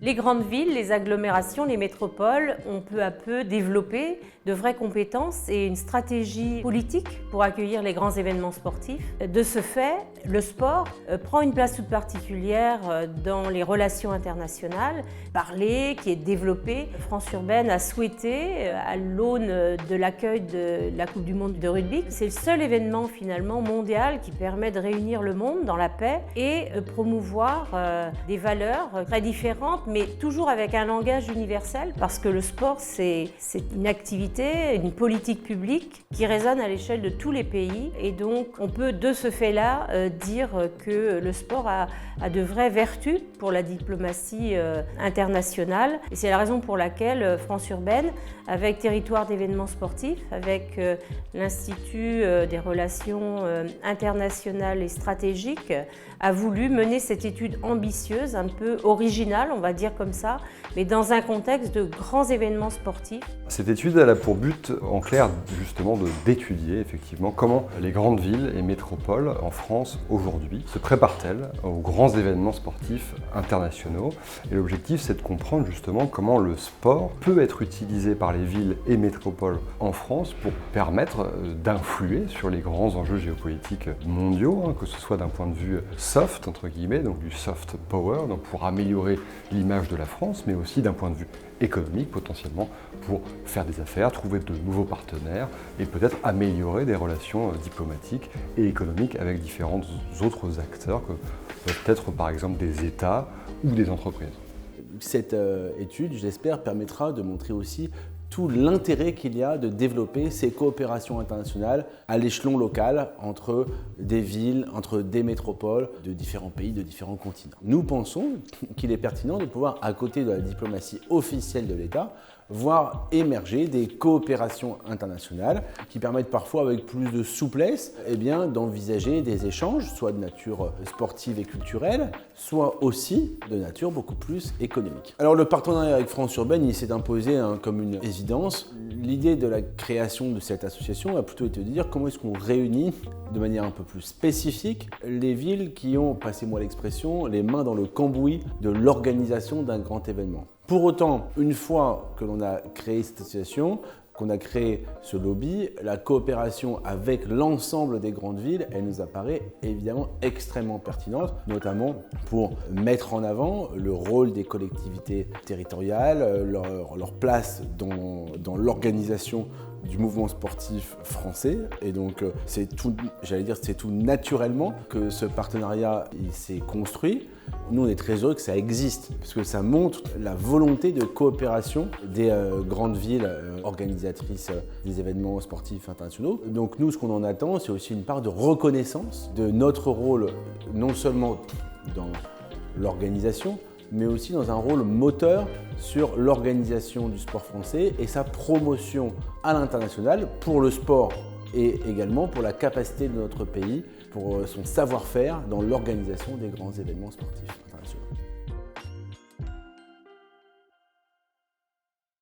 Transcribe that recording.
Les grandes villes, les agglomérations, les métropoles ont peu à peu développé de vraies compétences et une stratégie politique pour accueillir les grands événements sportifs. De ce fait, le sport prend une place toute particulière dans les relations internationales. Parler, qui est développé, France Urbaine a souhaité, à l'aune de l'accueil de la Coupe du Monde de rugby, c'est le seul événement finalement mondial qui permet de réunir le monde dans la paix et promouvoir des valeurs très différentes, mais toujours avec un langage universel, parce que le sport, c'est une activité, une politique publique qui résonne à l'échelle de tous les pays. Et donc, on peut de ce fait-là dire que le sport a de vraies vertus pour la diplomatie internationale. Et c'est la raison pour laquelle France Urbaine, avec Territoire d'événements sportifs, avec l'Institut des relations internationales et stratégiques, a voulu mener cette étude ambitieuse, un peu originale, on va dire comme ça, mais dans un contexte de grands événements sportifs. Cette étude, elle a pour but, en clair, justement, d'étudier effectivement comment les grandes villes et métropoles en France aujourd'hui se préparent-elles aux grands événements sportifs internationaux. Et l'objectif, c'est de comprendre justement comment le sport peut être utilisé par les villes et métropoles en France pour permettre d'influer sur les grands enjeux géopolitiques mondiaux, que ce soit d'un point de vue soft, entre guillemets, donc du soft power, donc pour améliorer l'image de la France, mais aussi d'un point de vue économique potentiellement pour faire des affaires, trouver de nouveaux partenaires et peut-être améliorer des relations diplomatiques et économiques avec différents autres acteurs que peuvent être par exemple des États ou des entreprises. Cette étude, je l'espère, permettra de montrer aussi tout l'intérêt qu'il y a de développer ces coopérations internationales à l'échelon local entre des villes, entre des métropoles de différents pays, de différents continents. Nous pensons qu'il est pertinent de pouvoir, à côté de la diplomatie officielle de l'État, voir émerger des coopérations internationales qui permettent parfois, avec plus de souplesse, d'envisager des échanges, soit de nature sportive et culturelle, soit aussi de nature beaucoup plus économique. Alors le partenariat avec France Urbaine, il s'est imposé comme une évidence. L'idée de la création de cette association a plutôt été de dire comment est-ce qu'on réunit de manière un peu plus spécifique les villes qui ont, passez-moi l'expression, les mains dans le cambouis de l'organisation d'un grand événement. Pour autant, une fois que l'on a créé cette association, qu'on a créé ce lobby, la coopération avec l'ensemble des grandes villes, elle nous apparaît évidemment extrêmement pertinente, notamment pour mettre en avant le rôle des collectivités territoriales, leur place dans l'organisation du mouvement sportif français. Et donc c'est tout naturellement que ce partenariat s'est construit. Nous, on est très heureux que ça existe, parce que ça montre la volonté de coopération des grandes villes organisatrices des événements sportifs internationaux. Donc nous, ce qu'on en attend, c'est aussi une part de reconnaissance de notre rôle, non seulement dans l'organisation, mais aussi dans un rôle moteur sur l'organisation du sport français et sa promotion à l'international pour le sport et également pour la capacité de notre pays, pour son savoir-faire dans l'organisation des grands événements sportifs internationaux.